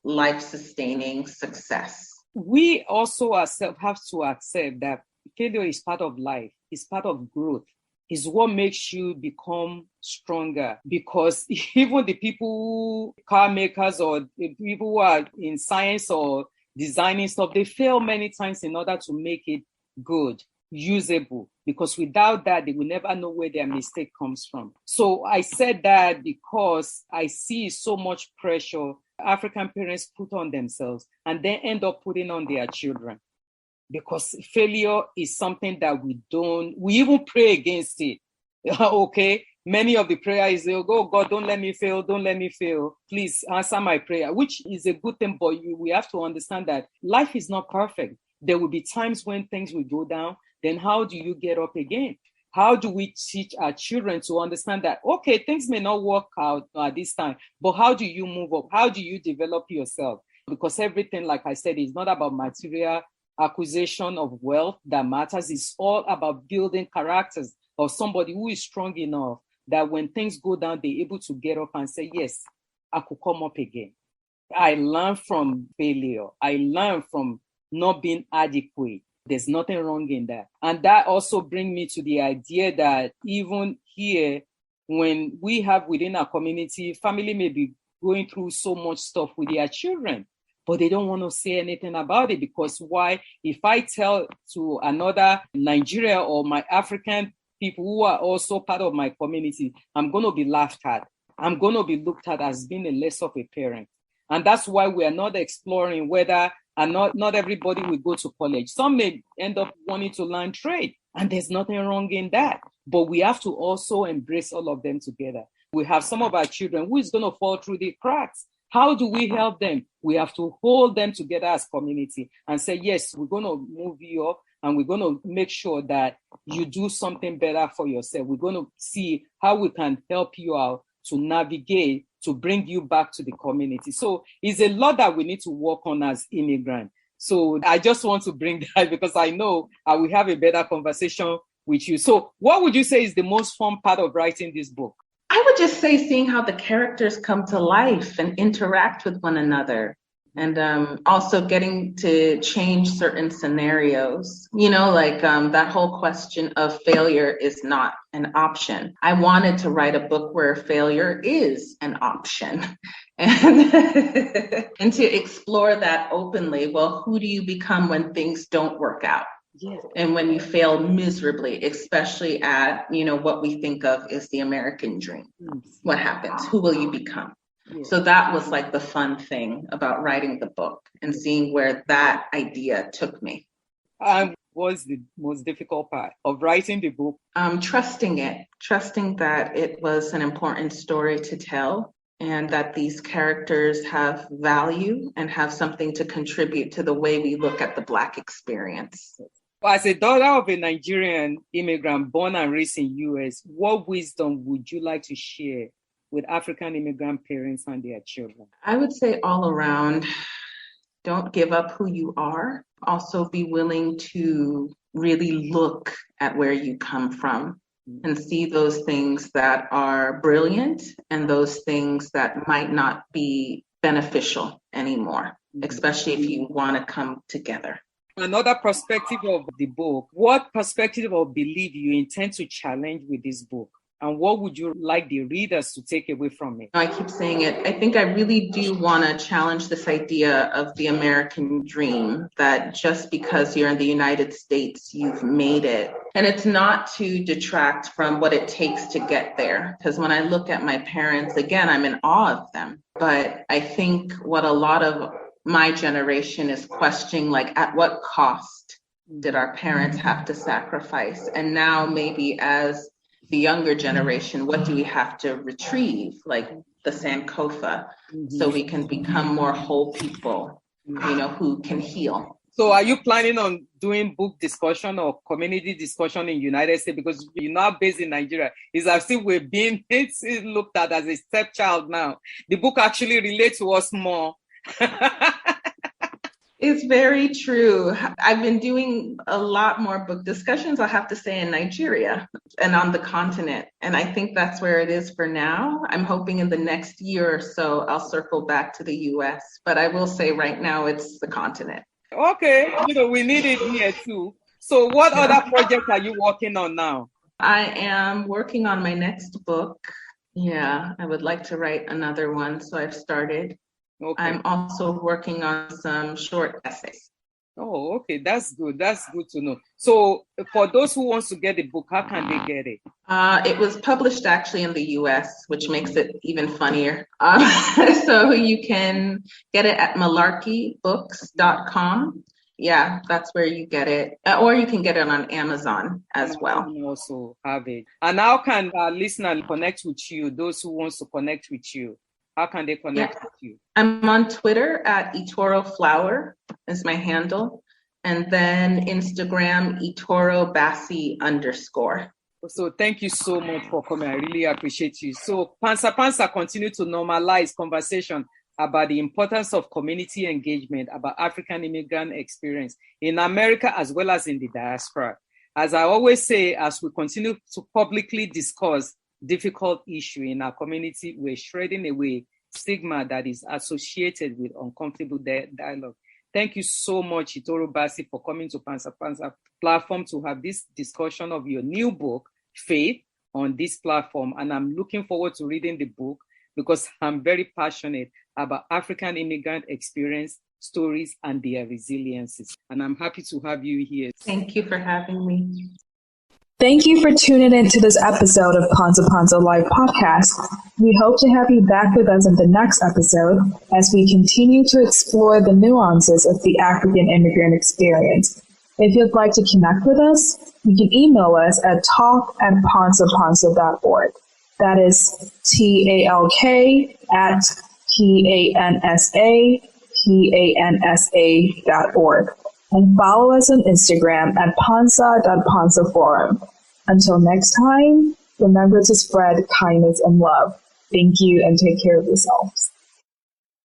life-sustaining success. We also ourselves have to accept that failure is part of life, it's part of growth. Is what makes you become stronger, because even the people, car makers, or the people who are in science or designing stuff, they fail many times in order to make it good, usable, because without that, they will never know where their mistake comes from. So I said that because I see so much pressure African parents put on themselves and then end up putting on their children. Because failure is something that we even pray against it. Okay, many of the prayer is, oh God, don't let me fail, please answer my prayer, which is a good thing, but we have to understand that life is not perfect. There will be times when things will go down. Then how do you get up again? How do we teach our children to understand that, okay, things may not work out at this time, but how do you move up? How do you develop yourself? Because everything, like I said, is not about material acquisition of wealth that matters. It's all about building characters of somebody who is strong enough that when things go down, they're able to get up and say, yes, I could come up again. I learned from failure. I learned from not being adequate. There's nothing wrong in that. And that also brings me to the idea that even here, when we have within our community, family may be going through so much stuff with their children, but they don't want to say anything about it, because why? If I tell to another Nigeria or my African people who are also part of my community, I'm going to be laughed at. I'm going to be looked at as being a less of a parent. And that's why we are not exploring whether and not everybody will go to college. Some may end up wanting to learn trade, and there's nothing wrong in that. But we have to also embrace all of them together. We have some of our children who is going to fall through the cracks. How do we help them? We have to hold them together as community and say, yes, we're going to move you up, and we're going to make sure that you do something better for yourself. We're going to see how we can help you out to navigate, to bring you back to the community. So it's a lot that we need to work on as immigrants. So I just want to bring that, because I know I will have a better conversation with you. So what would you say is the most fun part of writing this book? I would just say seeing how the characters come to life and interact with one another. And also getting to change certain scenarios, like that whole question of failure is not an option. I wanted to write a book where failure is an option and, and to explore that openly. Well, who do you become when things don't work out? Yes. And when you fail miserably, especially at, what we think of as the American dream, what happens? Who will you become? Yeah. So that was like the fun thing about writing the book and seeing where that idea took me. What was the most difficult part of writing the book? Trusting that it was an important story to tell and that these characters have value and have something to contribute to the way we look at the Black experience. As a daughter of a Nigerian immigrant born and raised in U.S., what wisdom would you like to share with African immigrant parents and their children? I would say all around, don't give up who you are. Also be willing to really look at where you come from and see those things that are brilliant and those things that might not be beneficial anymore, especially if you want to come together. Another perspective of the book, what perspective or belief you intend to challenge with this book? And what would you like the readers to take away from it? I keep saying it. I think I really do want to challenge this idea of the American dream, that just because you're in the United States, you've made it. And it's not to detract from what it takes to get there. Because when I look at my parents, again, I'm in awe of them. But I think what a lot of my generation is questioning, like, at what cost did our parents have to sacrifice? And now maybe as the younger generation, what do we have to retrieve, like the Sankofa, so we can become more whole people, who can heal? So are you planning on doing book discussion or community discussion in the United States? Because you're not based in Nigeria. It's as if we're being looked at as a stepchild now. The book actually relates to us more. It's very true. I've been doing a lot more book discussions, I have to say, in Nigeria and on the continent. And I think that's where it is for now. I'm hoping in the next year or so, I'll circle back to the US. But I will say right now, it's the continent. Okay. We need it here too. So what other projects are you working on now? I am working on my next book. Yeah, I would like to write another one. So I've started. Okay. I'm also working on some short essays. Oh, okay. That's good. That's good to know. So for those who wants to get the book, how can they get it? It was published actually in the US, which makes it even funnier. So you can get it at malarkeybooks.com. Yeah, that's where you get it. Or you can get it on Amazon as well. You also have it. And how can our listener connect with you, those who wants to connect with you? How can they connect with you? I'm on Twitter at Itoro Flower is my handle. And then Instagram, Itoro Bassey _. So thank you so much for coming. I really appreciate you. So Pansa continue to normalize conversation about the importance of community engagement, about African immigrant experience in America as well as in the diaspora. As I always say, as we continue to publicly discuss difficult issue in our community, we're shredding away stigma that is associated with uncomfortable dialogue. Thank you so much, Itoro Bassey, for coming to Pansa platform to have this discussion of your new book, Faith, on this platform. And I'm looking forward to reading the book because I'm very passionate about African immigrant experience, stories, and their resiliences. And I'm happy to have you here. Thank you for having me. Thank you for tuning in to this episode of Pansa Live Podcast. We hope to have you back with us in the next episode as we continue to explore the nuances of the African immigrant experience. If you'd like to connect with us, you can email us at talk@pansapansa.org. That is talk@pansapansa.org. And follow us on Instagram at pansa.pansaforum. Until next time, remember to spread kindness and love. Thank you and take care of yourselves.